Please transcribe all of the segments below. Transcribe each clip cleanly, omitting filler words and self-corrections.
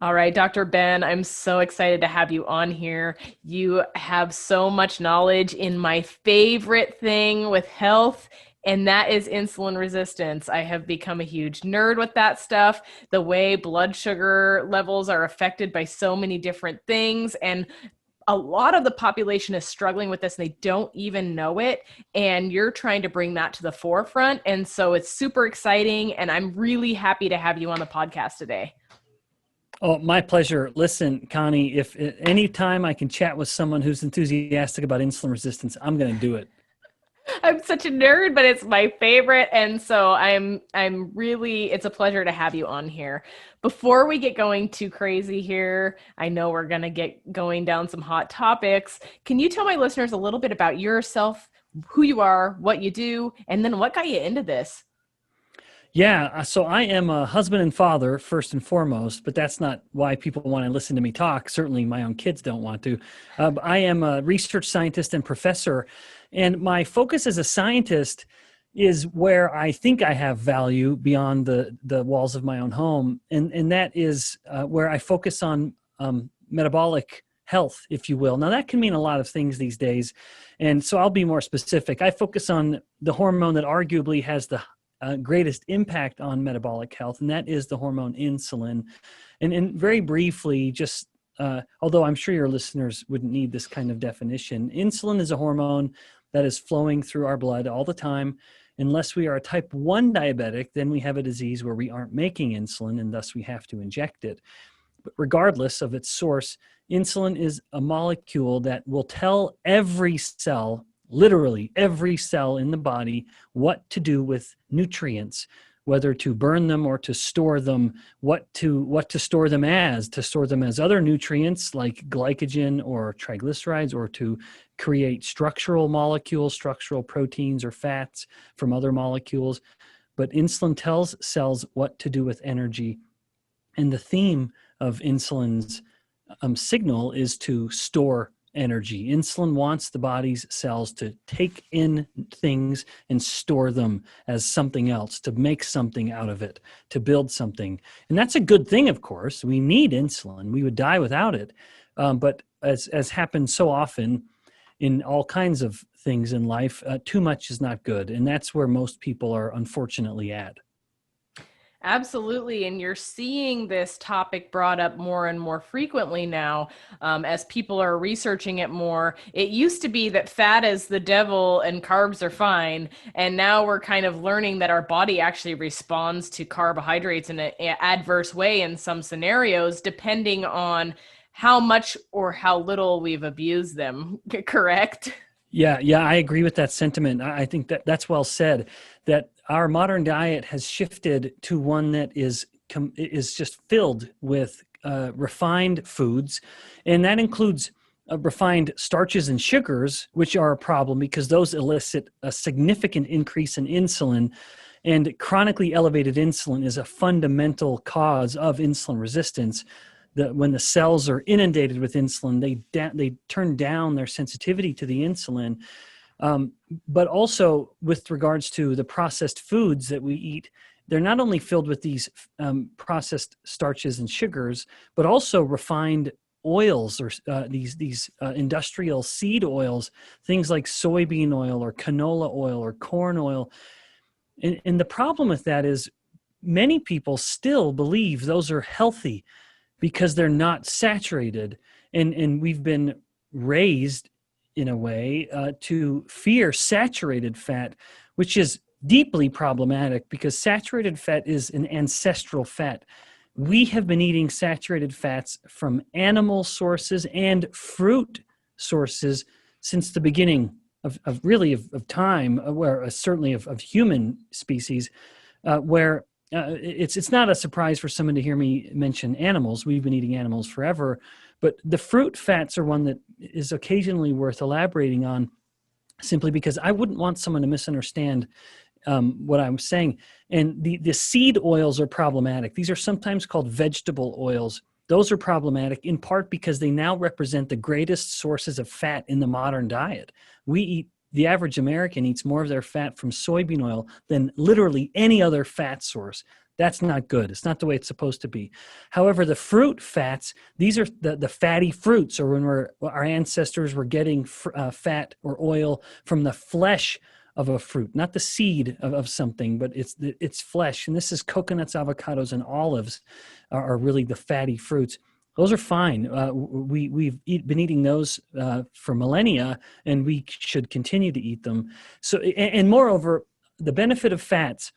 All right, Dr. Ben, I'm so excited to have you on here. You have so much knowledge in my favorite thing with health, and that is insulin resistance. I have become a huge nerd with that stuff, the way blood sugar levels are affected by so many different things. And a lot of the population is struggling with this and they don't even know it. And you're trying to bring that to the forefront. And so it's super exciting. And I'm really happy to have you on the podcast today. Oh, my pleasure. Listen, Connie, if at any time I can chat with someone who's enthusiastic about insulin resistance, I'm going to do it. I'm such a nerd, but it's my favorite. And so I'm really it's a pleasure to have you on here. Before we get going too crazy here, I know we're going to get going down some hot topics. Can you tell my listeners a little bit about yourself, who you are, what you do, and then what got you into this? Yeah, so I am a husband and father first and foremost, but that's not why people want to listen to me talk. Certainly my own kids don't want to. I am a research scientist and professor, and my focus as a scientist is where I think I have value beyond the walls of my own home, and that is where I focus on metabolic health, if you will. Now, that can mean a lot of things these days, and so I'll be more specific. I focus on the hormone that arguably has the greatest impact on metabolic health, and that is the hormone insulin. And very briefly, just although I'm sure your listeners wouldn't need this kind of definition, insulin is a hormone that is flowing through our blood all the time. Unless we are a type 1 diabetic, then we have a disease where we aren't making insulin, and thus we have to inject it. But regardless of its source, insulin is a molecule that will tell every cell, literally every cell in the body, what to do with nutrients, whether to burn them or to store them, what to store them as other nutrients like glycogen or triglycerides, or to create structural molecules, structural proteins or fats from other molecules. But insulin tells cells what to do with energy. And the theme of insulin's signal is to store energy. Insulin wants the body's cells to take in things and store them as something else, to make something out of it, to build something. And that's a good thing, of course. We need insulin. We would die without it. But as happens so often in all kinds of things in life, too much is not good. And that's where most people are unfortunately at. Absolutely. And you're seeing this topic brought up more and more frequently now as people are researching it more. It used to be that fat is the devil and carbs are fine. And now we're kind of learning that our body actually responds to carbohydrates in an adverse way in some scenarios, depending on how much or how little we've abused them. Correct? Yeah, I agree with that sentiment. I think that's well said, that our modern diet has shifted to one that is just filled with refined foods, and that includes refined starches and sugars, which are a problem because those elicit a significant increase in insulin, and chronically elevated insulin is a fundamental cause of insulin resistance. When the cells are inundated with insulin, they turn down their sensitivity to the insulin. But also with regards to the processed foods that we eat, they're not only filled with these processed starches and sugars, but also refined oils, or these industrial seed oils, things like soybean oil or canola oil or corn oil. And the problem with that is many people still believe those are healthy because they're not saturated. And we've been raised in a way to fear saturated fat, which is deeply problematic because saturated fat is an ancestral fat. We have been eating saturated fats from animal sources and fruit sources since the beginning of time, where certainly of human species, where it's not a surprise for someone to hear me mention animals. We've been eating animals forever, but the fruit fats are one that is occasionally worth elaborating on, simply because I wouldn't want someone to misunderstand what I'm saying. And the seed oils are problematic. These are sometimes called vegetable oils. Those are problematic in part because they now represent the greatest sources of fat in the modern diet. The average American eats more of their fat from soybean oil than literally any other fat source. That's not good. It's not the way it's supposed to be. However, the fruit fats, these are the fatty fruits, or when our ancestors were getting fat or oil from the flesh of a fruit, not the seed of something, but it's flesh. And this is coconuts, avocados, and olives are really the fatty fruits. Those are fine. We've been eating those for millennia, and we should continue to eat them. So, and moreover, the benefit of fats,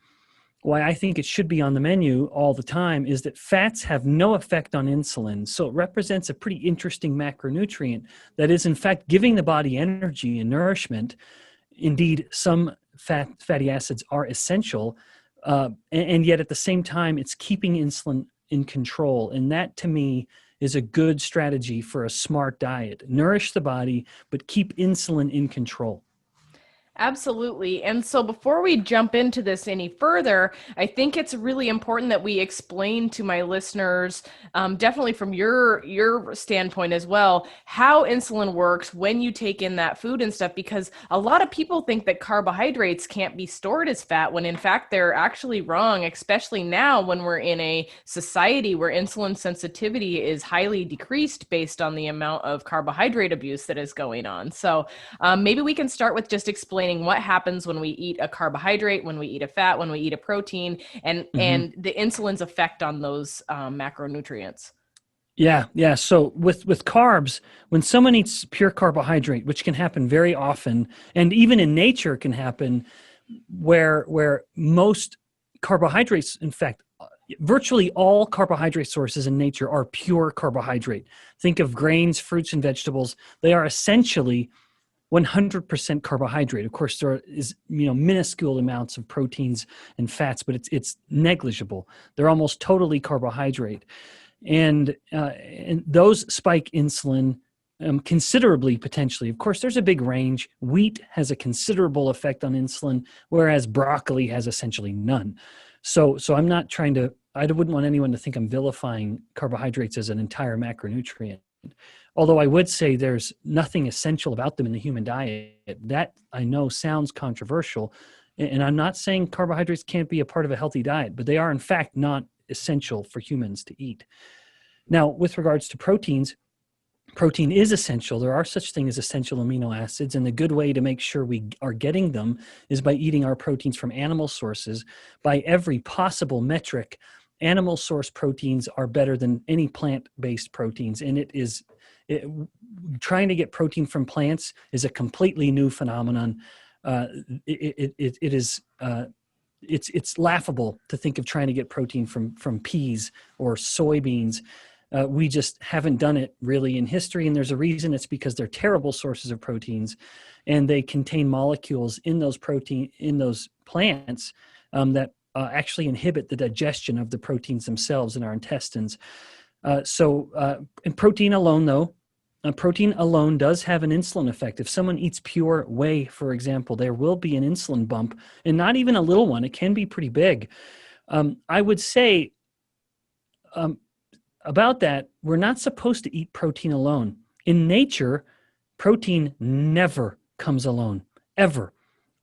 why I think it should be on the menu all the time, is that fats have no effect on insulin. So it represents a pretty interesting macronutrient that is, in fact, giving the body energy and nourishment. Indeed, some fatty acids are essential, and yet at the same time, it's keeping insulin in control. And that, to me, is a good strategy for a smart diet. Nourish the body, but keep insulin in control. Absolutely. And so before we jump into this any further, I think it's really important that we explain to my listeners, definitely from your standpoint as well, how insulin works when you take in that food and stuff, because a lot of people think that carbohydrates can't be stored as fat when in fact they're actually wrong, especially now when we're in a society where insulin sensitivity is highly decreased based on the amount of carbohydrate abuse that is going on. So maybe we can start with just explaining what happens when we eat a carbohydrate, when we eat a fat, when we eat a protein, and the insulin's effect on those macronutrients. Yeah. So with carbs, when someone eats pure carbohydrate, which can happen very often, and even in nature can happen, where most carbohydrates, in fact, virtually all carbohydrate sources in nature are pure carbohydrate. Think of grains, fruits, and vegetables. They are essentially 100% carbohydrate. Of course, there is minuscule amounts of proteins and fats, but it's negligible. They're almost totally carbohydrate, and those spike insulin considerably, potentially. Of course, there's a big range. Wheat has a considerable effect on insulin, whereas broccoli has essentially none. So I'm not trying to. I wouldn't want anyone to think I'm vilifying carbohydrates as an entire macronutrient. Although I would say there's nothing essential about them in the human diet. That I know sounds controversial, and I'm not saying carbohydrates can't be a part of a healthy diet, but they are in fact not essential for humans to eat. Now, with regards to proteins, protein is essential. There are such things as essential amino acids, and the good way to make sure we are getting them is by eating our proteins from animal sources. By every possible metric, animal source proteins are better than any plant-based proteins, and trying to get protein from plants is a completely new phenomenon. It's laughable to think of trying to get protein from peas or soybeans. We just haven't done it really in history, and there's a reason. It's because they're terrible sources of proteins, and they contain molecules in those plants that actually inhibit the digestion of the proteins themselves in our intestines. And protein alone, though, protein alone does have an insulin effect. If someone eats pure whey, for example, there will be an insulin bump, and not even a little one. It can be pretty big. I would say about that, we're not supposed to eat protein alone. In nature, protein never comes alone, ever.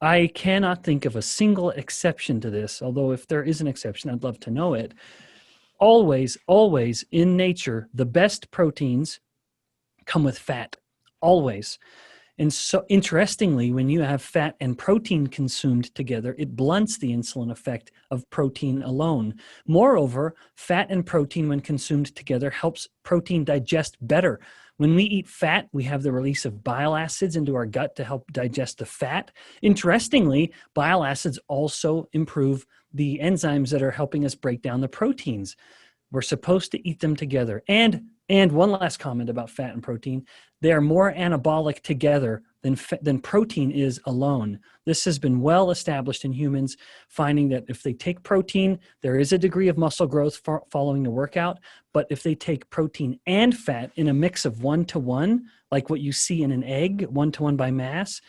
I cannot think of a single exception to this, although if there is an exception, I'd love to know it. Always in nature, the best proteins come with fat, always. And so interestingly, when you have fat and protein consumed together, it blunts the insulin effect of protein alone. Moreover, fat and protein, when consumed together, helps protein digest better. When we eat fat, we have the release of bile acids into our gut to help digest the fat. Interestingly, bile acids also improve the enzymes that are helping us break down the proteins. We're supposed to eat them together. And one last comment about fat and protein. They are more anabolic together than protein is alone. This has been well established in humans, finding that if they take protein, there is a degree of muscle growth following a workout. But if they take protein and fat in a mix of 1-to-1, like what you see in an egg, 1-to-1 by mass,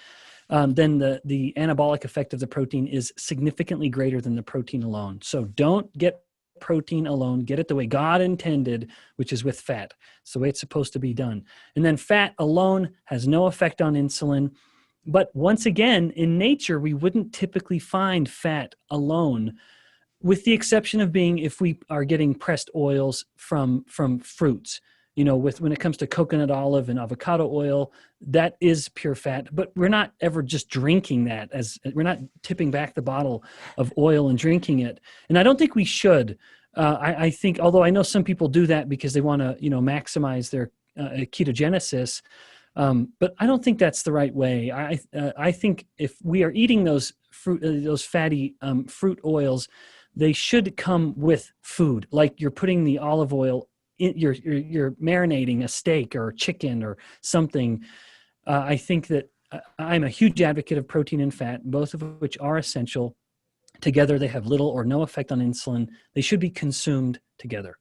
then the anabolic effect of the protein is significantly greater than the protein alone. So don't get protein alone. Get it the way God intended, which is with fat. It's the way it's supposed to be done. And then fat alone has no effect on insulin. But once again, in nature, we wouldn't typically find fat alone. with the exception of being if we are getting pressed oils from fruits. When it comes to coconut olive and avocado oil, that is pure fat, but we're not ever just drinking that, as we're not tipping back the bottle of oil and drinking it. And I don't think we should. I think, although I know some people do that because they want to, maximize their ketogenesis, but I don't think that's the right way. I think if we are eating those fatty fruit oils, they should come with food, like you're putting the olive oil you're marinating a steak or chicken or something. I think that I'm a huge advocate of protein and fat, both of which are essential. Together, they have little or no effect on insulin. They should be consumed together.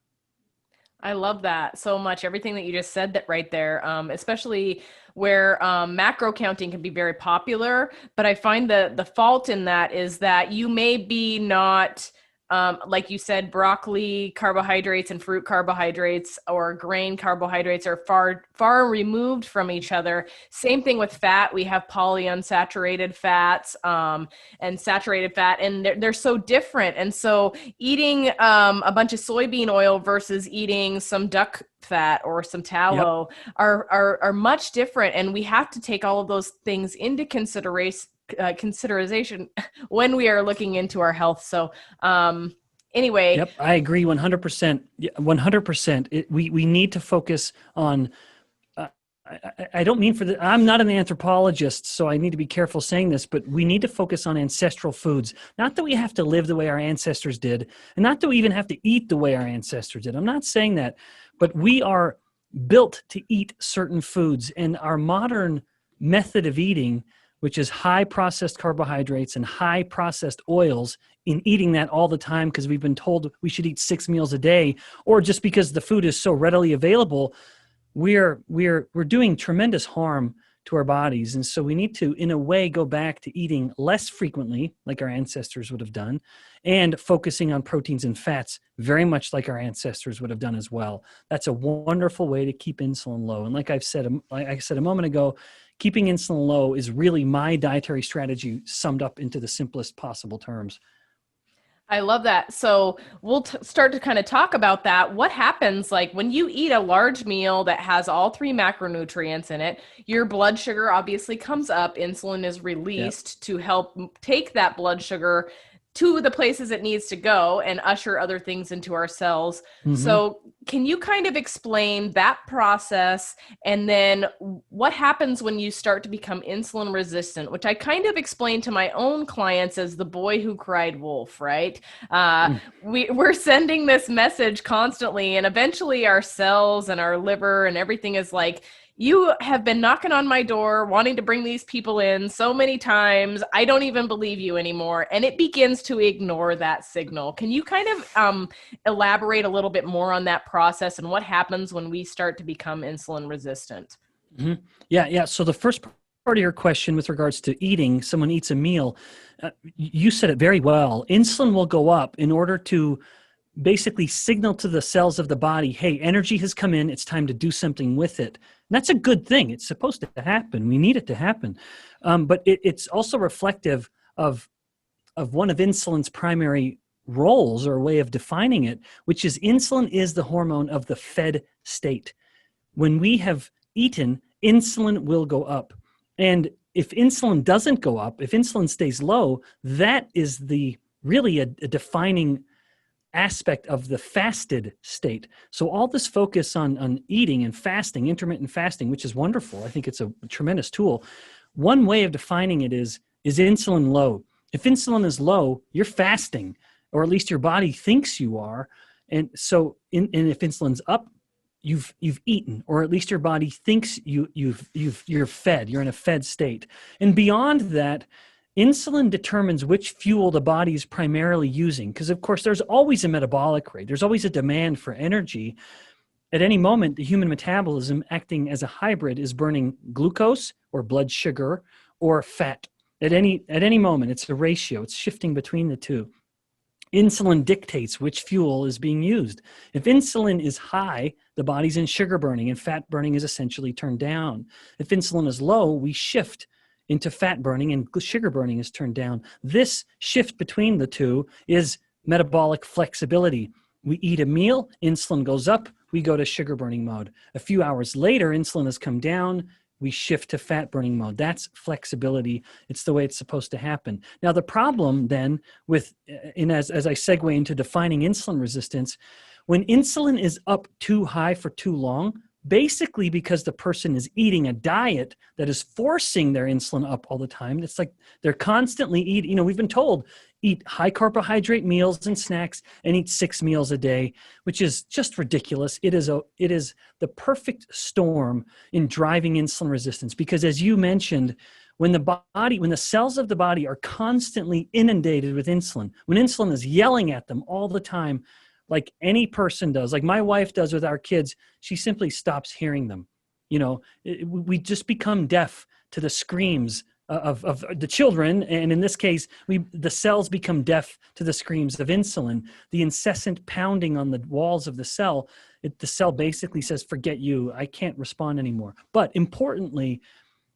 I love that so much. Everything that you just said that right there, especially where macro counting can be very popular. But I find the fault in that is that you may be not, like you said, broccoli carbohydrates and fruit carbohydrates or grain carbohydrates are far removed from each other. Same thing with fat. We have polyunsaturated fats and saturated fat, and they're so different. And so eating a bunch of soybean oil versus eating some duck fat or some tallow are much different. And we have to take all of those things into consideration when we are looking into our health. So anyway. Yep, I agree 100%. 100%. We need to focus on, I don't mean I'm not an anthropologist, so I need to be careful saying this, but we need to focus on ancestral foods. Not that we have to live the way our ancestors did, and not that we even have to eat the way our ancestors did. I'm not saying that, but we are built to eat certain foods, and our modern method of eating, which is high processed carbohydrates and high processed oils, in eating that all the time because we've been told we should eat 6 meals a day, or just because the food is so readily available, we're doing tremendous harm to our bodies. And so we need to, in a way, go back to eating less frequently, like our ancestors would have done, and focusing on proteins and fats, very much like our ancestors would have done as well. That's a wonderful way to keep insulin low. And like I said a moment ago, keeping insulin low is really my dietary strategy summed up into the simplest possible terms. I love that. So we'll start to kind of talk about that. What happens like when you eat a large meal that has all 3 macronutrients in it, your blood sugar obviously comes up. Insulin is released to help take that blood sugar to the places it needs to go and usher other things into our cells. Mm-hmm. So can you kind of explain that process and then what happens when you start to become insulin resistant, which I kind of explain to my own clients as the boy who cried wolf, right? We're sending this message constantly, and eventually our cells and our liver and everything is like, you have been knocking on my door wanting to bring these people in so many times. I don't even believe you anymore. And it begins to ignore that signal. Can you kind of elaborate a little bit more on that process and what happens when we start to become insulin resistant? Mm-hmm. Yeah. So the first part of your question with regards to eating, someone eats a meal, you said it very well. Insulin will go up in order to basically signal to the cells of the body, hey, energy has come in, it's time to do something with it. And that's a good thing. It's supposed to happen. We need it to happen. But it's also reflective of one of insulin's primary roles, or a way of defining it, which is insulin is the hormone of the fed state. When we have eaten, insulin will go up. And if insulin doesn't go up, if insulin stays low, that is really a defining aspect of the fasted state. So all this focus on eating and fasting, intermittent fasting, which is wonderful. I think it's a tremendous tool. One way of defining it is insulin low? If insulin is low, you're fasting, or at least your body thinks you are. And so, and if insulin's up, you've eaten, or at least your body thinks you're fed. You're in a fed state. And beyond that, insulin determines which fuel the body is primarily using, because of course there's always a metabolic rate. There's always a demand for energy. At any moment, the human metabolism, acting as a hybrid, is burning glucose or blood sugar or fat. At any moment, it's a ratio. It's shifting between the two. Insulin dictates which fuel is being used. If insulin is high, the body's in sugar burning, and fat burning is essentially turned down. If insulin is low, we shift into fat burning, and sugar burning is turned down. This shift between the two is metabolic flexibility. We eat a meal, insulin goes up, we go to sugar burning mode. A few hours later, insulin has come down, we shift to fat burning mode. That's flexibility. It's the way it's supposed to happen. Now, the problem then with, as I segue into defining insulin resistance, when insulin is up too high for too long, basically because the person is eating a diet that is forcing their insulin up all the time, it's like they're constantly eating, we've been told, eat high carbohydrate meals and snacks and eat 6 meals a day, which is just ridiculous. It is the perfect storm in driving insulin resistance, because as you mentioned, when the cells of the body are constantly inundated with insulin, when insulin is yelling at them all the time, like any person does, like my wife does with our kids, she simply stops hearing them. We just become deaf to the screams of the children. And in this case, the cells become deaf to the screams of insulin, the incessant pounding on the walls of the cell. The cell basically says, forget you, I can't respond anymore. But importantly,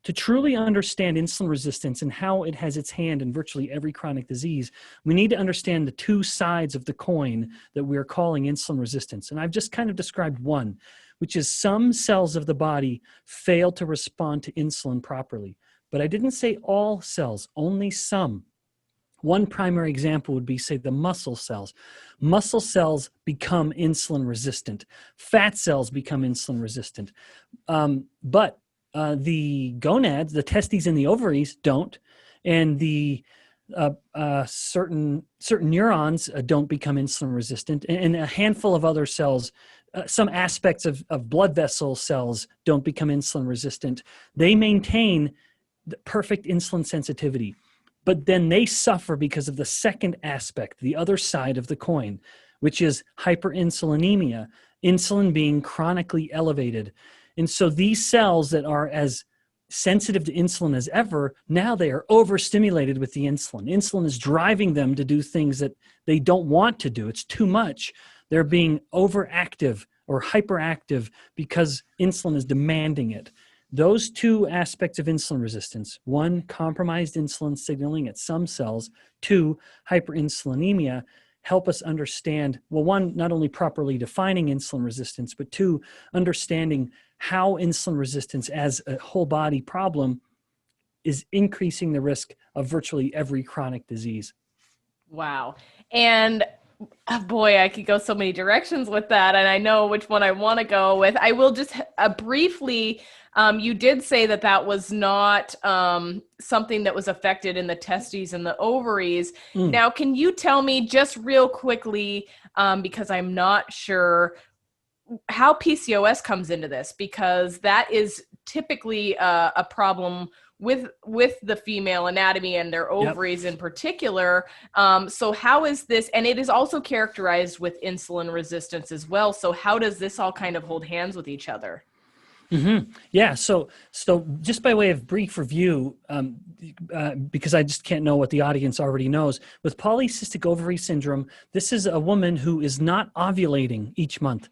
to truly understand insulin resistance and how it has its hand in virtually every chronic disease, we need to understand the two sides of the coin that we are calling insulin resistance. And I've just kind of described one, which is some cells of the body fail to respond to insulin properly. But I didn't say all cells, only some. One primary example would be, say, the muscle cells. Muscle cells become insulin resistant. Fat cells become insulin resistant. But the gonads, the testes and the ovaries don't, and the certain neurons don't become insulin resistant, and a handful of other cells, some aspects of blood vessel cells don't become insulin resistant. They maintain the perfect insulin sensitivity, but then they suffer because of the second aspect, the other side of the coin, which is hyperinsulinemia, insulin being chronically elevated. And so these cells that are as sensitive to insulin as ever, now they are overstimulated with the insulin. Insulin is driving them to do things that they don't want to do. It's too much. They're being overactive or hyperactive because insulin is demanding it. Those two aspects of insulin resistance, one, compromised insulin signaling at some cells, two, hyperinsulinemia, help us understand, well, one, not only properly defining insulin resistance, but two, understanding how insulin resistance as a whole body problem is increasing the risk of virtually every chronic disease. Wow. And boy, I could go so many directions with that, and I know which one I want to go with. I will just briefly, you did say that was not something that was affected in the testes and the ovaries. Now, can you tell me just real quickly, because I'm not sure, how PCOS comes into this? Because that is typically a problem with the female anatomy and their ovaries in particular. So how is this, and it is also characterized with insulin resistance as well. So how does this all kind of hold hands with each other? Mm-hmm. Yeah. So just by way of brief review, because I just can't know what the audience already knows, with polycystic ovary syndrome, this is a woman who is not ovulating each month.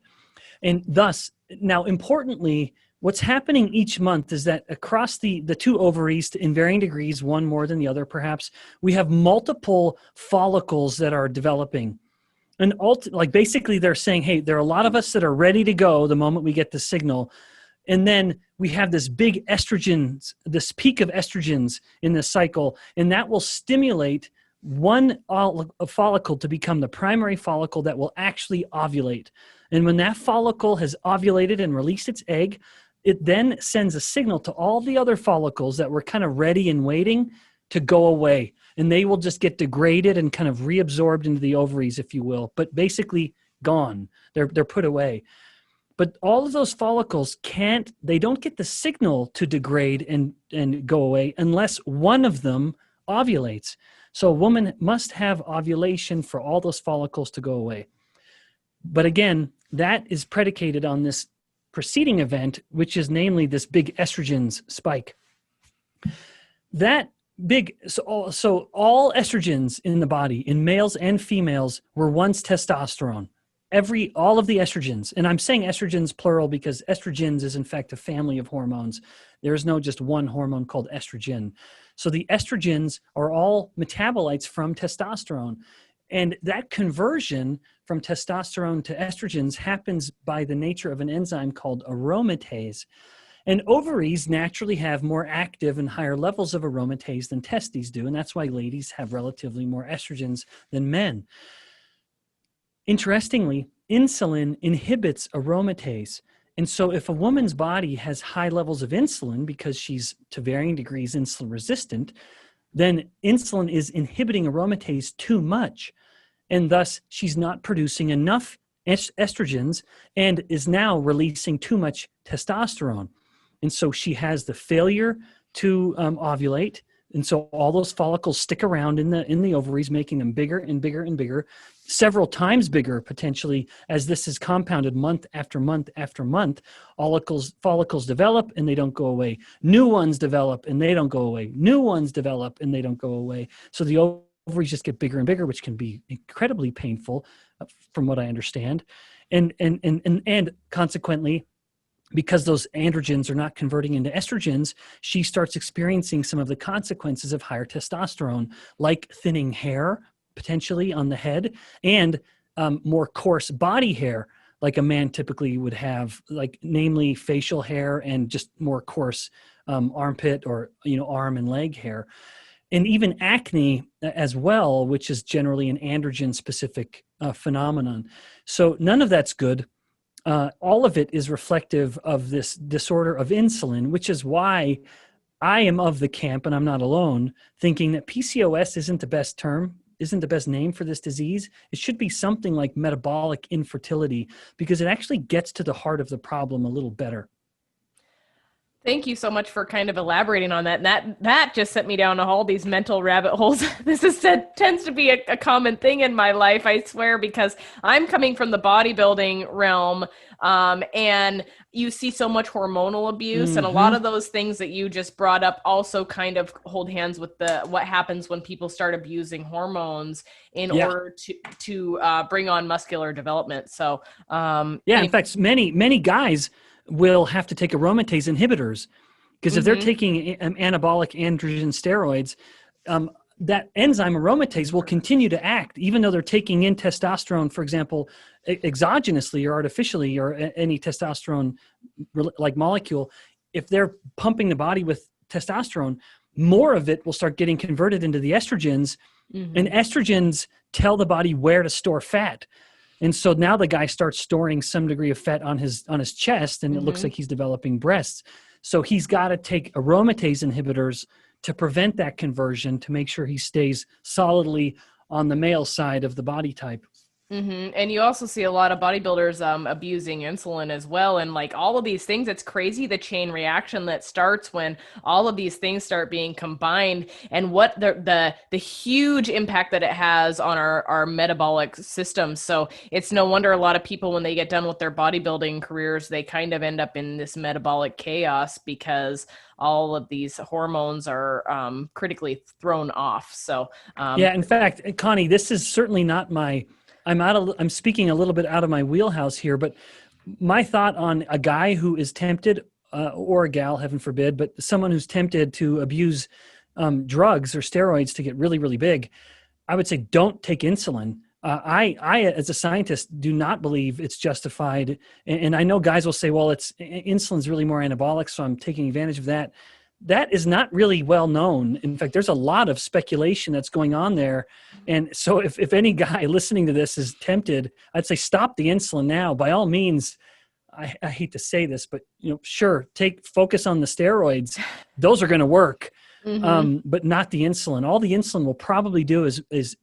And thus, now importantly, what's happening each month is that across the two ovaries, in varying degrees, one more than the other perhaps, we have multiple follicles that are developing. And basically they're saying, hey, there are a lot of us that are ready to go the moment we get the signal. And then we have this big estrogens, this peak of estrogens in the cycle, and that will stimulate one follicle to become the primary follicle that will actually ovulate. And when that follicle has ovulated and released its egg, it then sends a signal to all the other follicles that were kind of ready and waiting to go away. And they will just get degraded and kind of reabsorbed into the ovaries, if you will, but basically gone. They're put away. But all of those follicles they don't get the signal to degrade and go away unless one of them ovulates. So a woman must have ovulation for all those follicles to go away. But again, that is predicated on this preceding event, which is namely this big estrogens spike. That big, so all estrogens in the body, in males and females, were once testosterone. All of the estrogens, and I'm saying estrogens plural because estrogens is in fact a family of hormones. There is no just one hormone called estrogen. So the estrogens are all metabolites from testosterone. And that conversion from testosterone to estrogens happens by the nature of an enzyme called aromatase. And ovaries naturally have more active and higher levels of aromatase than testes do. And that's why ladies have relatively more estrogens than men. Interestingly, insulin inhibits aromatase. And so if a woman's body has high levels of insulin because she's to varying degrees insulin resistant, then insulin is inhibiting aromatase too much. And thus she's not producing enough estrogens and is now releasing too much testosterone. And so she has the failure to ovulate. And so all those follicles stick around in the ovaries, making them bigger and bigger and bigger, several times bigger potentially, as this is compounded month after month after month. Follicles develop and they don't go away. New ones develop and they don't go away. New ones develop and they don't go away. So the ovaries just get bigger and bigger, which can be incredibly painful, from what I understand. And consequently, because those androgens are not converting into estrogens, she starts experiencing some of the consequences of higher testosterone, like thinning hair, potentially on the head, and more coarse body hair, like a man typically would have, like namely facial hair and just more coarse armpit or arm and leg hair. And even acne as well, which is generally an androgen-specific phenomenon. So none of that's good. All of it is reflective of this disorder of insulin, which is why I am of the camp, and I'm not alone, thinking that PCOS isn't the best term, isn't the best name for this disease. It should be something like metabolic infertility, because it actually gets to the heart of the problem a little better. Thank you so much for kind of elaborating on that. And that just sent me down all these mental rabbit holes. Tends to be a common thing in my life, I swear, because I'm coming from the bodybuilding realm, and you see so much hormonal abuse, and a lot of those things that you just brought up also kind of hold hands with what happens when people start abusing hormones in order to bring on muscular development. So in fact, many guys will have to take aromatase inhibitors, because if they're taking anabolic androgen steroids, that enzyme aromatase will continue to act even though they're taking in testosterone, for example, exogenously or artificially, or any testosterone like molecule. If they're pumping the body with testosterone, more of it will start getting converted into the estrogens, and estrogens tell the body where to store fat. And so now the guy starts storing some degree of fat on his chest, and it looks like he's developing breasts. So he's got to take aromatase inhibitors to prevent that conversion, to make sure he stays solidly on the male side of the body type. And you also see a lot of bodybuilders abusing insulin as well. And like all of these things, it's crazy the chain reaction that starts when all of these things start being combined, and what the huge impact that it has on our metabolic system. So it's no wonder a lot of people, when they get done with their bodybuilding careers, they kind of end up in this metabolic chaos because all of these hormones are critically thrown off. So in fact, Connie, this is certainly not I'm speaking a little bit out of my wheelhouse here, but my thought on a guy who is tempted, or a gal, heaven forbid, but someone who's tempted to abuse drugs or steroids to get really, really big, I would say don't take insulin. I, as a scientist, do not believe it's justified. And I know guys will say, well, insulin's really more anabolic, so I'm taking advantage of that. That is not really well known. In fact, there's a lot of speculation that's going on there. And so if any guy listening to this is tempted, I'd say stop the insulin now. By all means, I hate to say this, but sure, focus on the steroids. Those are going to work, but not the insulin. All the insulin will probably do is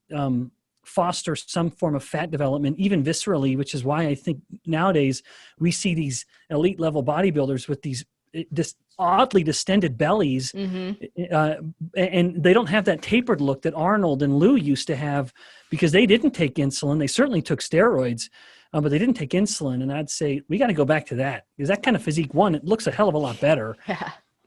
foster some form of fat development, even viscerally, which is why I think nowadays we see these elite level bodybuilders with these oddly distended bellies, and they don't have that tapered look that Arnold and Lou used to have, because they didn't take insulin. They certainly took steroids, but they didn't take insulin. And I'd say we got to go back to that, because that kind of physique, one, it looks a hell of a lot better.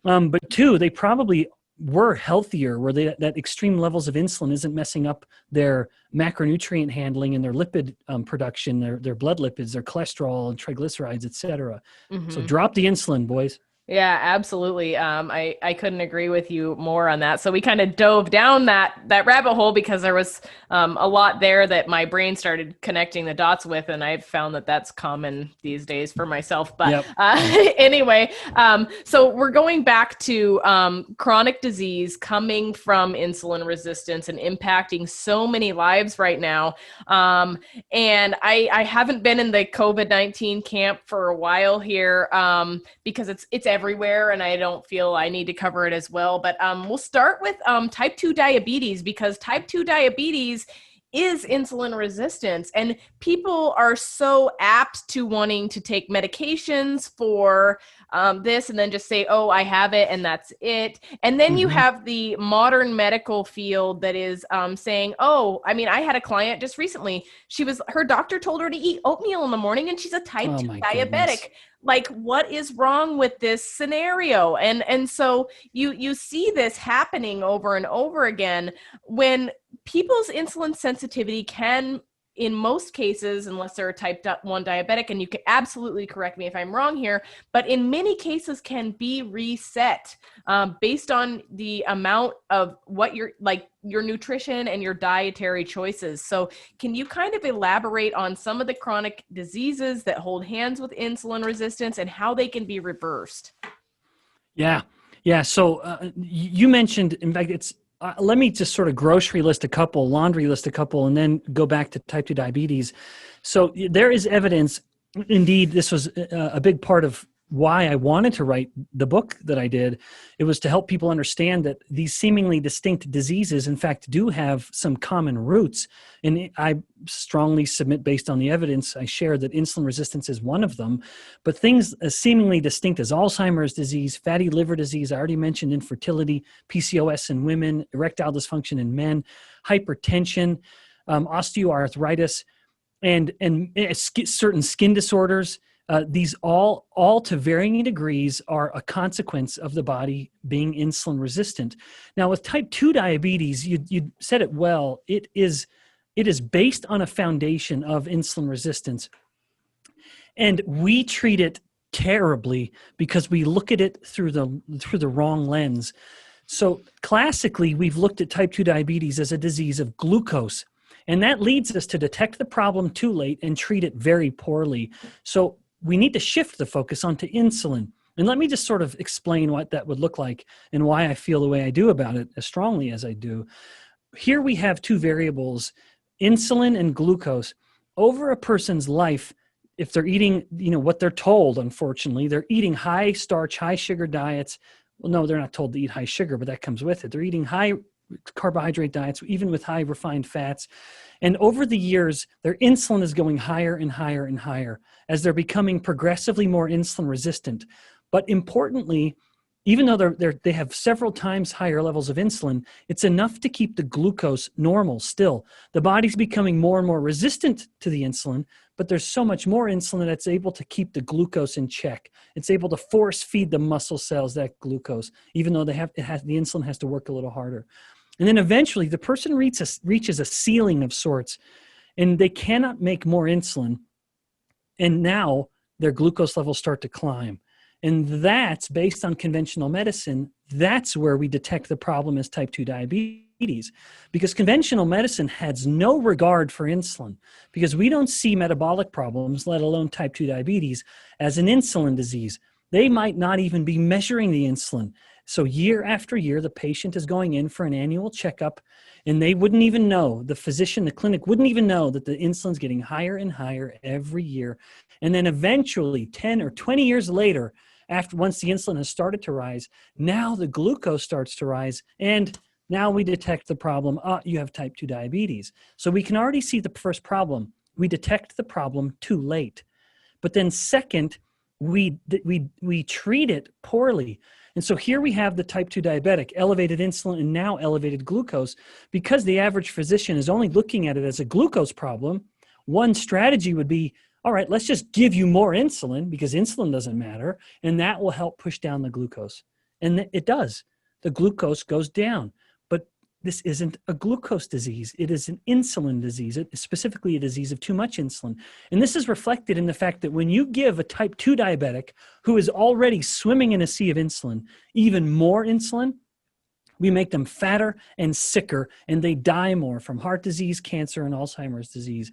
But two, they probably were healthier, where that extreme levels of insulin isn't messing up their macronutrient handling and their lipid production, their blood lipids, their cholesterol and triglycerides, et cetera. So drop the insulin, boys. Yeah, absolutely. I couldn't agree with you more on that. So we kind of dove down that rabbit hole because there was a lot there that my brain started connecting the dots with, and I've found that that's common these days for myself. But Yep. anyway, so we're going back to chronic disease coming from insulin resistance and impacting so many lives right now. And I haven't been in the COVID-19 camp for a while here because it's everywhere, and I don't feel I need to cover it as well. But we'll start with type 2 diabetes, because type 2 diabetes is insulin resistance, and people are so apt to wanting to take medications for this and then just say, oh, I have it and that's it. And then you Mm-hmm. have the modern medical field that is saying, oh, I mean, I had a client just recently. Her doctor told her to eat oatmeal in the morning, and she's a type Oh 2 my goodness. diabetic. Like, what is wrong with this scenario? And so you see this happening over and over again when people's insulin sensitivity can, in most cases, unless they're a type 1 diabetic, and you can absolutely correct me if I'm wrong here, but in many cases can be reset based on the amount of what your nutrition and your dietary choices. So can you kind of elaborate on some of the chronic diseases that hold hands with insulin resistance and how they can be reversed? Yeah. Yeah. So you mentioned, in fact, let me just sort of grocery list a couple, laundry list a couple, and then go back to type 2 diabetes. So there is evidence. Indeed, this was a big part of why I wanted to write the book that I did. It was to help people understand that these seemingly distinct diseases, in fact, do have some common roots. And I strongly submit, based on the evidence I share, that insulin resistance is one of them. But things as seemingly distinct as Alzheimer's disease, fatty liver disease, I already mentioned infertility, PCOS in women, erectile dysfunction in men, hypertension, osteoarthritis, and certain skin disorders. These all to varying degrees are a consequence of the body being insulin resistant. Now, with type 2 diabetes, you said it well. It is based on a foundation of insulin resistance, and we treat it terribly because we look at it through the wrong lens. So classically, we've looked at type 2 diabetes as a disease of glucose, and that leads us to detect the problem too late and treat it very poorly. So we need to shift the focus onto insulin. And let me just sort of explain what that would look like and why I feel the way I do about it as strongly as I do. Here we have two variables, insulin and glucose. Over a person's life, if they're eating, what they're told, unfortunately, they're eating high starch, high sugar diets. Well, no, they're not told to eat high sugar, but that comes with it. They're eating high carbohydrate diets, even with high refined fats. And over the years, their insulin is going higher and higher and higher as they're becoming progressively more insulin resistant. But importantly, even though they have several times higher levels of insulin, it's enough to keep the glucose normal still. The body's becoming more and more resistant to the insulin, but there's so much more insulin that's able to keep the glucose in check. It's able to force feed the muscle cells that glucose, even though the insulin has to work a little harder. And then eventually the person reaches a ceiling of sorts, and they cannot make more insulin. And now their glucose levels start to climb. And that's based on conventional medicine. That's where we detect the problem as type 2 diabetes, because conventional medicine has no regard for insulin, because we don't see metabolic problems, let alone type 2 diabetes, as an insulin disease. They might not even be measuring the insulin. So year after year, the patient is going in for an annual checkup, and they wouldn't even know, the physician, the clinic wouldn't even know that the insulin's getting higher and higher every year. And then eventually, 10 or 20 years later, once the insulin has started to rise, now the glucose starts to rise, and now we detect the problem. You have type 2 diabetes. So we can already see the first problem. We detect the problem too late. But then second, we treat it poorly. And so here we have the type 2 diabetic, elevated insulin and now elevated glucose. Because the average physician is only looking at it as a glucose problem, one strategy would be, all right, let's just give you more insulin because insulin doesn't matter, and that will help push down the glucose. And it does. The glucose goes down. But this isn't a glucose disease. It is an insulin disease, specifically a disease of too much insulin. And this is reflected in the fact that when you give a type 2 diabetic who is already swimming in a sea of insulin, even more insulin, we make them fatter and sicker, and they die more from heart disease, cancer, and Alzheimer's disease.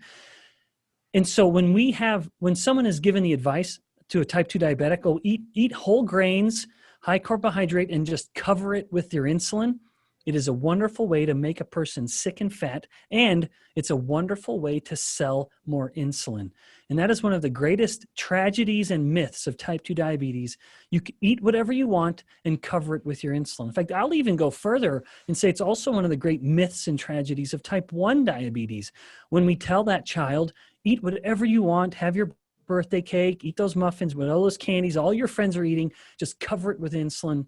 And so when someone is given the advice to a type 2 diabetic, oh, eat whole grains, high carbohydrate, and just cover it with your insulin, it is a wonderful way to make a person sick and fat, and it's a wonderful way to sell more insulin. And that is one of the greatest tragedies and myths of type 2 diabetes. You can eat whatever you want and cover it with your insulin. In fact, I'll even go further and say it's also one of the great myths and tragedies of type 1 diabetes. When we tell that child, eat whatever you want, have your birthday cake, eat those muffins with all those candies, all your friends are eating, just cover it with insulin.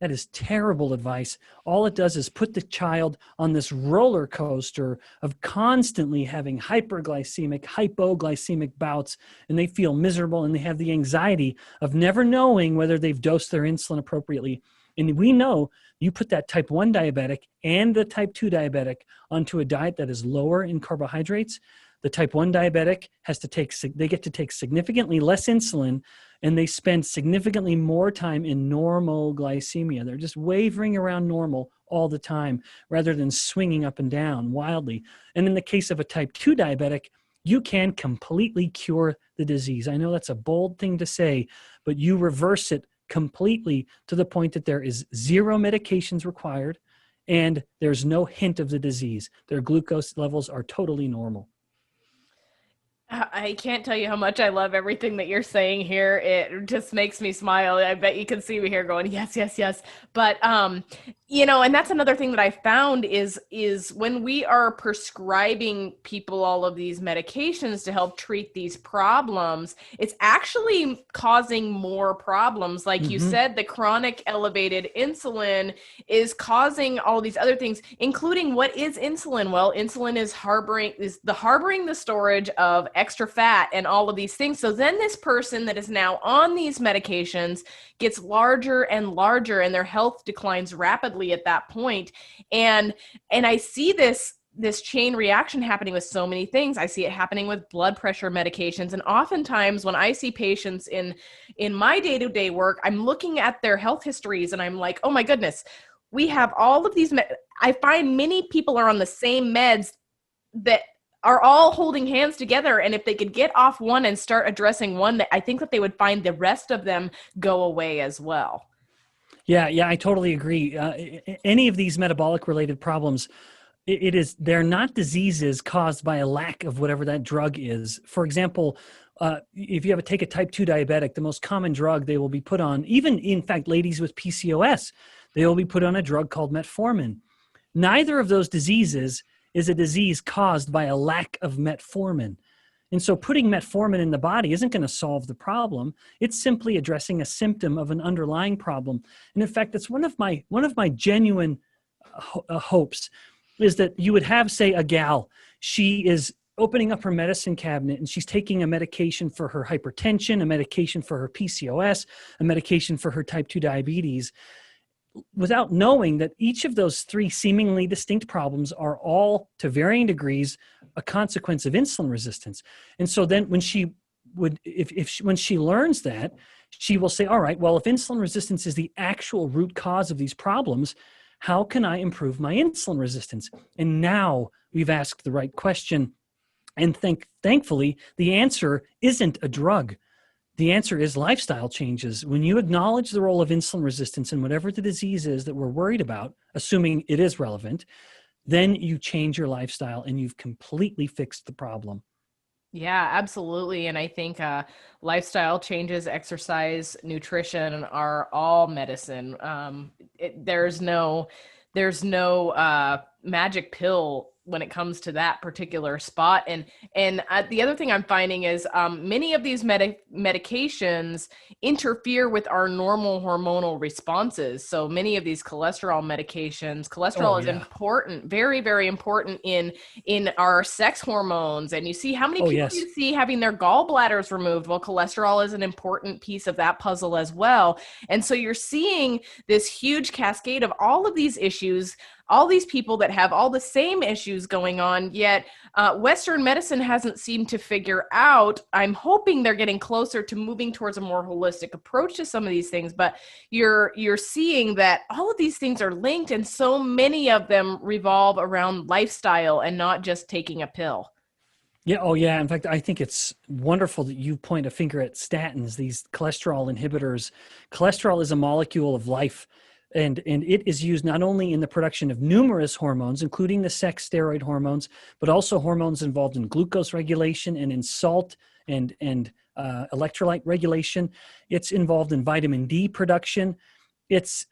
That is terrible advice. All it does is put the child on this roller coaster of constantly having hyperglycemic, hypoglycemic bouts, and they feel miserable, and they have the anxiety of never knowing whether they've dosed their insulin appropriately. And we know you put that type 1 diabetic and the type 2 diabetic onto a diet that is lower in carbohydrates. The type 1 diabetic they get to take significantly less insulin, and they spend significantly more time in normal glycemia. They're just wavering around normal all the time rather than swinging up and down wildly. And in the case of a type 2 diabetic, you can completely cure the disease. I know that's a bold thing to say, but you reverse it completely to the point that there is zero medications required and there's no hint of the disease. Their glucose levels are totally normal. I can't tell you how much I love everything that you're saying here. It just makes me smile. I bet you can see me here going, yes, yes, yes. But, and that's another thing that I found is when we are prescribing people all of these medications to help treat these problems, it's actually causing more problems. Like you said, the chronic elevated insulin is causing all these other things, including what is insulin? Well, insulin is harboring the storage of extra fat and all of these things. So then this person that is now on these medications gets larger and larger, and their health declines rapidly at that point. And I see this chain reaction happening with so many things. I see it happening with blood pressure medications. And oftentimes when I see patients in my day-to-day work, I'm looking at their health histories and I'm like, oh my goodness, we have all of these. I find many people are on the same meds that are all holding hands together. And if they could get off one and start addressing one, I think that they would find the rest of them go away as well. Yeah, I totally agree. Any of these metabolic related problems, they're not diseases caused by a lack of whatever that drug is. For example, if you take a type 2 diabetic, the most common drug they will be put on, even in fact, ladies with PCOS, they will be put on a drug called metformin. Neither of those diseases is a disease caused by a lack of metformin. And so putting metformin in the body isn't going to solve the problem. It's simply addressing a symptom of an underlying problem. And in fact, that's one of my genuine hopes is that you would have, say, a gal. She is opening up her medicine cabinet and she's taking a medication for her hypertension, a medication for her PCOS, a medication for her type 2 diabetes, without knowing that each of those three seemingly distinct problems are all, to varying degrees, a consequence of insulin resistance. And so then when she learns that, she will say, all right, well, if insulin resistance is the actual root cause of these problems, how can I improve my insulin resistance? And now we've asked the right question. And thankfully, the answer isn't a drug. The answer is lifestyle changes. When you acknowledge the role of insulin resistance in whatever the disease is that we're worried about, assuming it is relevant, then you change your lifestyle and you've completely fixed the problem. Yeah, absolutely. And I think lifestyle changes, exercise, nutrition are all medicine. There's no magic pill when it comes to that particular spot. And the other thing I'm finding is many of these medications interfere with our normal hormonal responses. So many of these cholesterol medications, is important, very, very important in our sex hormones. And you see how many people you see having their gallbladders removed. Well, cholesterol is an important piece of that puzzle as well. And so you're seeing this huge cascade of all of these issues all these people that have all the same issues going on, yet Western medicine hasn't seemed to figure out. I'm hoping they're getting closer to moving towards a more holistic approach to some of these things, but you're seeing that all of these things are linked, and so many of them revolve around lifestyle and not just taking a pill. Yeah. Oh, yeah. In fact, I think it's wonderful that you point a finger at statins, these cholesterol inhibitors. Cholesterol is a molecule of life, and it is used not only in the production of numerous hormones, including the sex steroid hormones, but also hormones involved in glucose regulation and in salt and electrolyte regulation. It's involved in vitamin D production. It's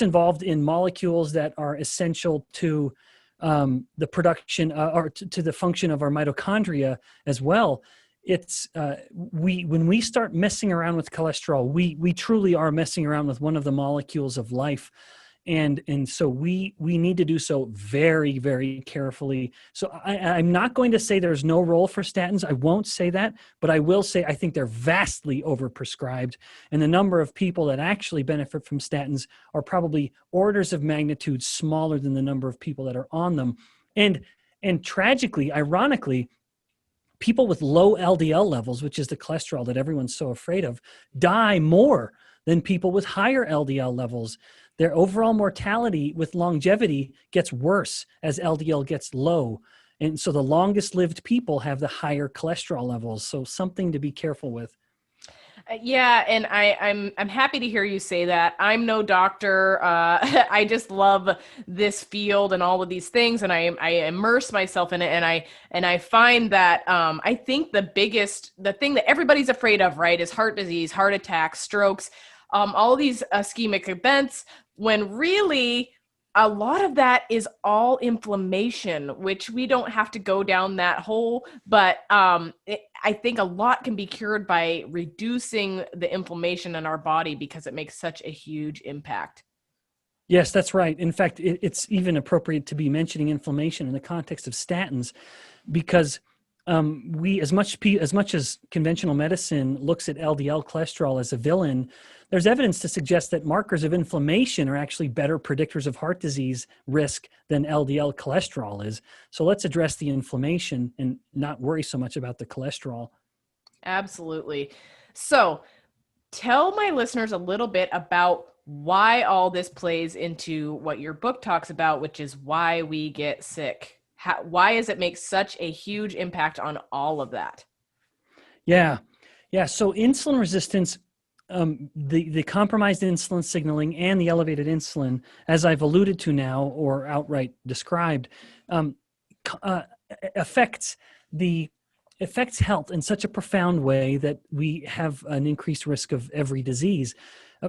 involved in molecules that are essential to the production or to the function of our mitochondria as well. It's when we start messing around with cholesterol, we truly are messing around with one of the molecules of life, and so we need to do so very, very carefully. So I'm not going to say there's no role for statins. I won't say that, but I will say I think they're vastly overprescribed, and the number of people that actually benefit from statins are probably orders of magnitude smaller than the number of people that are on them. And tragically, ironically, people with low LDL levels, which is the cholesterol that everyone's so afraid of, die more than people with higher LDL levels. Their overall mortality with longevity gets worse as LDL gets low. And so the longest lived people have the higher cholesterol levels. So something to be careful with. Yeah, and I'm happy to hear you say that. I'm no doctor. I just love this field and all of these things, and I immerse myself in it, and I find that I think the thing that everybody's afraid of, right, is heart disease, heart attacks, strokes, all these ischemic events, when really a lot of that is all inflammation, which we don't have to go down that hole, but I think a lot can be cured by reducing the inflammation in our body because it makes such a huge impact. Yes, that's right. In fact, it's even appropriate to be mentioning inflammation in the context of statins, because we, as much as conventional medicine looks at LDL cholesterol as a villain, there's evidence to suggest that markers of inflammation are actually better predictors of heart disease risk than LDL cholesterol is. So let's address the inflammation and not worry so much about the cholesterol. Absolutely. So tell my listeners a little bit about why all this plays into what your book talks about, which is why we get sick. Why does it make such a huge impact on all of that? Yeah. So insulin resistance, the compromised insulin signaling and the elevated insulin, as I've alluded to now or outright described, affects health in such a profound way that we have an increased risk of every disease,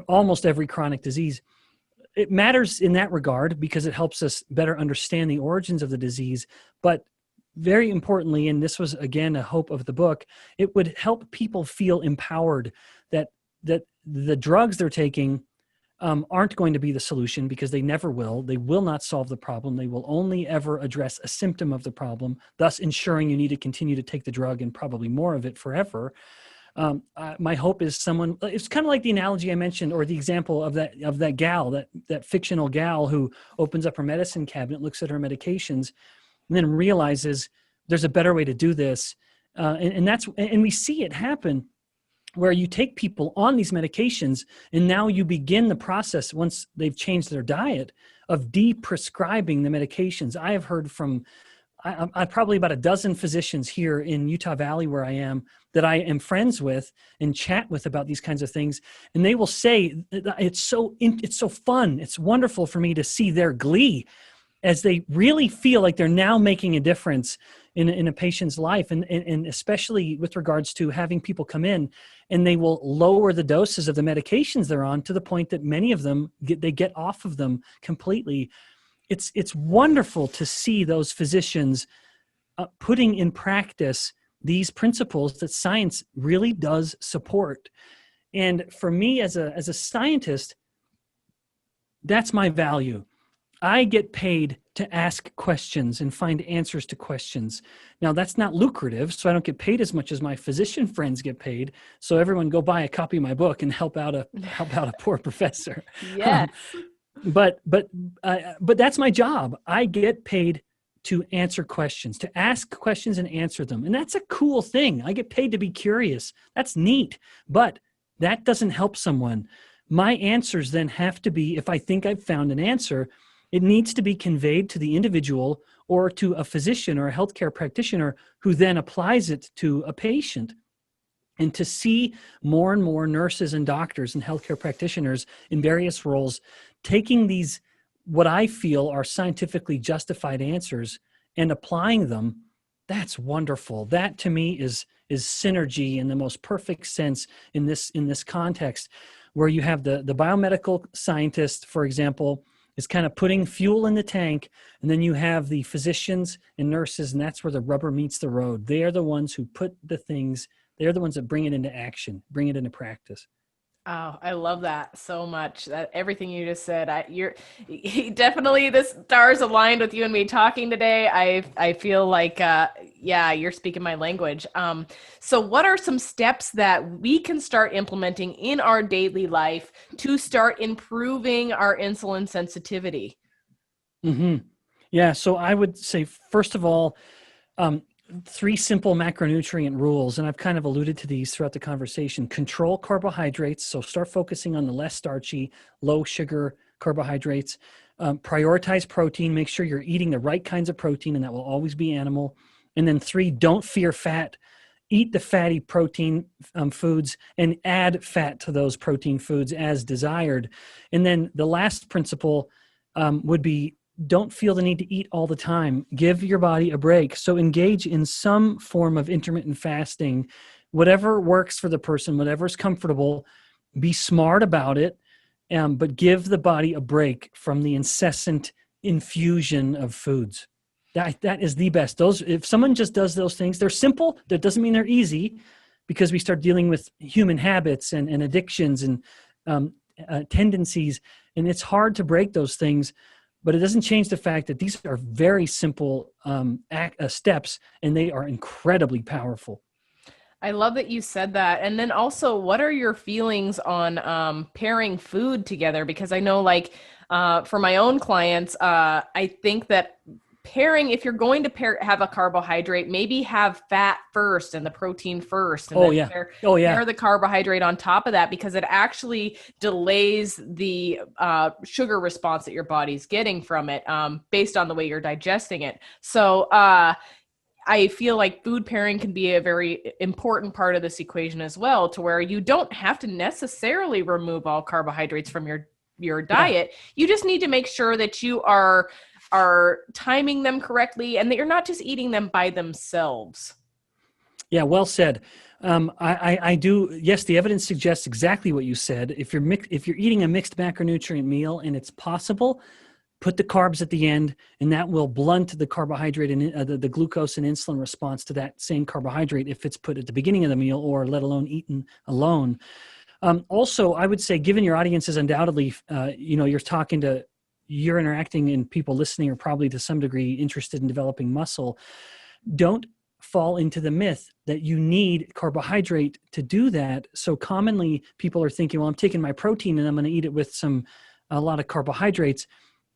almost every chronic disease. It matters in that regard because it helps us better understand the origins of the disease. But very importantly, and this was again a hope of the book, it would help people feel empowered that the drugs they're taking aren't going to be the solution, because they never will. They will not solve the problem. They will only ever address a symptom of the problem, thus ensuring you need to continue to take the drug and probably more of it forever. My hope is it's kind of like the analogy I mentioned, or the example of that gal, that fictional gal who opens up her medicine cabinet, looks at her medications, and then realizes there's a better way to do this. And we see it happen where you take people on these medications, and now you begin the process, once they've changed their diet, of de-prescribing the medications. I have heard from I probably about a dozen physicians here in Utah Valley, where I am, that I am friends with and chat with about these kinds of things. And they will say it's so fun. It's wonderful for me to see their glee as they really feel like they're now making a difference in a patient's life. And especially with regards to having people come in and they will lower the doses of the medications they're on to the point that many of them get off of them completely. It's wonderful to see those physicians putting in practice these principles that science really does support. And for me as a scientist, that's my value. I get paid to ask questions and find answers to questions. Now, that's not lucrative, so I don't get paid as much as my physician friends get paid. So everyone go buy a copy of my book and help out a poor professor. Yes. But that's my job. I get paid to answer questions, to ask questions and answer them. And that's a cool thing. I get paid to be curious. That's neat. But that doesn't help someone. My answers then have to be, if I think I've found an answer, it needs to be conveyed to the individual or to a physician or a healthcare practitioner who then applies it to a patient. And to see more and more nurses and doctors and healthcare practitioners in various roles taking these, what I feel are scientifically justified answers, and applying them, that's wonderful. That to me is synergy in the most perfect sense in this context, where you have the biomedical scientist, for example, is kind of putting fuel in the tank, and then you have the physicians and nurses, and that's where the rubber meets the road. They are the ones who put the things, they're the ones that bring it into action, bring it into practice. Oh, I love that so much. That everything you just said, you're definitely, the stars aligned with you and me talking today. I feel like, yeah, you're speaking my language. So what are some steps that we can start implementing in our daily life to start improving our insulin sensitivity? Mm-hmm. Yeah. So I would say, first of all, 3 simple macronutrient rules, and I've kind of alluded to these throughout the conversation. Control carbohydrates, so start focusing on the less starchy, low sugar carbohydrates. Prioritize protein, make sure you're eating the right kinds of protein, and that will always be animal. And then 3, don't fear fat. Eat the fatty protein foods and add fat to those protein foods as desired. And then the last principle would be, don't feel the need to eat all the time. Give your body a break. So engage in some form of intermittent fasting, whatever works for the person, whatever's comfortable. Be smart about it, but give the body a break from the incessant infusion of foods. That is the best. If someone just does those things, they're simple. That doesn't mean they're easy, because we start dealing with human habits and addictions and tendencies, and it's hard to break those things. But it doesn't change the fact that these are very simple steps, and they are incredibly powerful. I love that you said that. And then also, what are your feelings on pairing food together? Because I know, like, for my own clients, I think that pairing, if you're going to have a carbohydrate, maybe have fat first and the protein first, and then pair the carbohydrate on top of that, because it actually delays the sugar response that your body's getting from it, based on the way you're digesting it. So I feel like food pairing can be a very important part of this equation as well, to where you don't have to necessarily remove all carbohydrates from your diet. Yeah. You just need to make sure that you are timing them correctly, and that you're not just eating them by themselves. Yeah, well said. I do. Yes, the evidence suggests exactly what you said. If you're eating a mixed macronutrient meal and it's possible, put the carbs at the end, and that will blunt the carbohydrate and the glucose and insulin response to that same carbohydrate if it's put at the beginning of the meal, or let alone eaten alone. Also, I would say, given your audience is undoubtedly, you're interacting, and people listening are probably to some degree interested in developing muscle, don't fall into the myth that you need carbohydrate to do that. So commonly people are thinking, well, I'm taking my protein and I'm going to eat it with a lot of carbohydrates.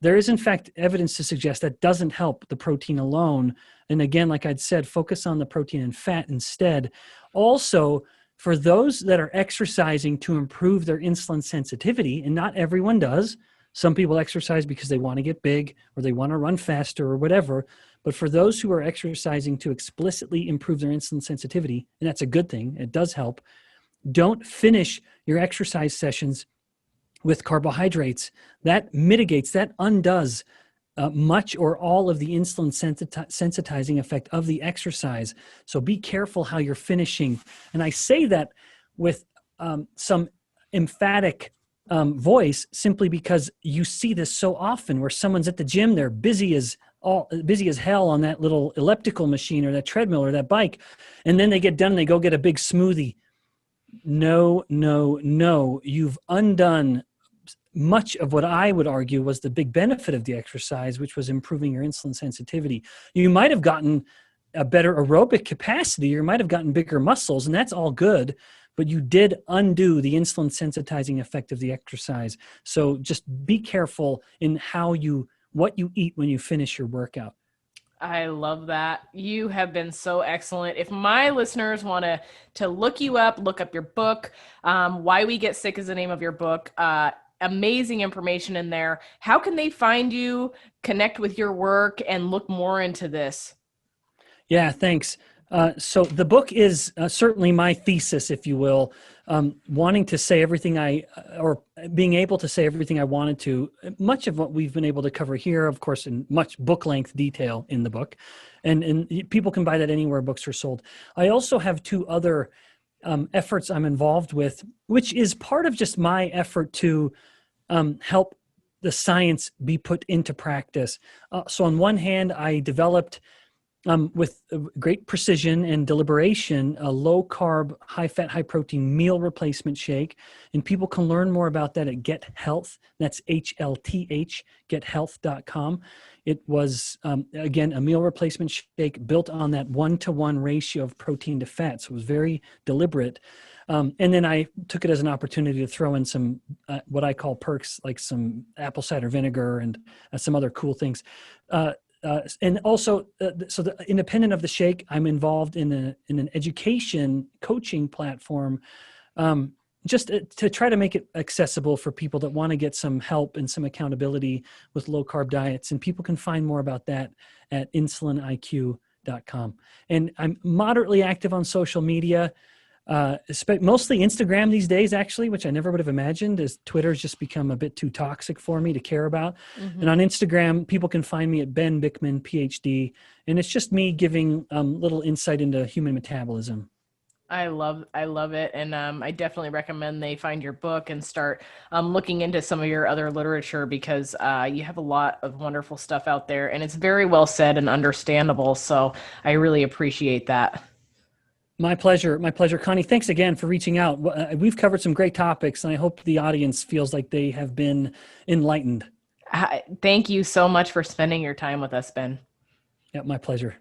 There is, in fact, evidence to suggest that doesn't help the protein alone. And again, like I'd said, focus on the protein and fat instead. Also, for those that are exercising to improve their insulin sensitivity, and not everyone does, some people exercise because they want to get big or they want to run faster or whatever. But for those who are exercising to explicitly improve their insulin sensitivity, and that's a good thing, it does help, don't finish your exercise sessions with carbohydrates. That mitigates, that undoes much or all of the insulin sensitizing effect of the exercise. So be careful how you're finishing. And I say that with some emphatic voice, simply because you see this so often, where someone's at the gym, they're busy as hell on that little elliptical machine or that treadmill or that bike, and then they get done and they go get a big smoothie. No, you've undone much of what I would argue was the big benefit of the exercise, which was improving your insulin sensitivity. You might have gotten a better aerobic capacity, or you might have gotten bigger muscles, and that's all good. but you did undo the insulin sensitizing effect of the exercise. So just be careful in what you eat when you finish your workout. I love that. You have been so excellent. If my listeners want to look you up, look up your book, Why We Get Sick is the name of your book. Amazing information in there. How can they find you, connect with your work, and look more into this? Yeah, thanks. So the book is certainly my thesis, if you will, wanting to say everything or being able to say everything I wanted to. Much of what we've been able to cover here, of course, in much book length detail in the book, and people can buy that anywhere books are sold. I also have two other efforts I'm involved with, which is part of just my effort to help the science be put into practice. So on one hand, I developed with great precision and deliberation, a low carb, high fat, high protein meal replacement shake. And people can learn more about that at Get Health. That's HLTH, gethealth.com. It was, again, a meal replacement shake built on that 1-to-1 ratio of protein to fat. So it was very deliberate. And then I took it as an opportunity to throw in some, what I call perks, like some apple cider vinegar and some other cool things. And also, so independent of the shake, I'm involved in an education coaching platform, just to try to make it accessible for people that want to get some help and some accountability with low carb diets. And people can find more about that at insuliniq.com. And I'm moderately active on social media. Mostly Instagram these days, actually, which I never would have imagined, as Twitter's just become a bit too toxic for me to care about. Mm-hmm. And on Instagram, people can find me at Ben Bikman, PhD, and it's just me giving little insight into human metabolism. I love it. And I definitely recommend they find your book and start looking into some of your other literature, because you have a lot of wonderful stuff out there, and it's very well said and understandable. So I really appreciate that. My pleasure. My pleasure. Connie, thanks again for reaching out. We've covered some great topics, and I hope the audience feels like they have been enlightened. Thank you so much for spending your time with us, Ben. Yeah, my pleasure.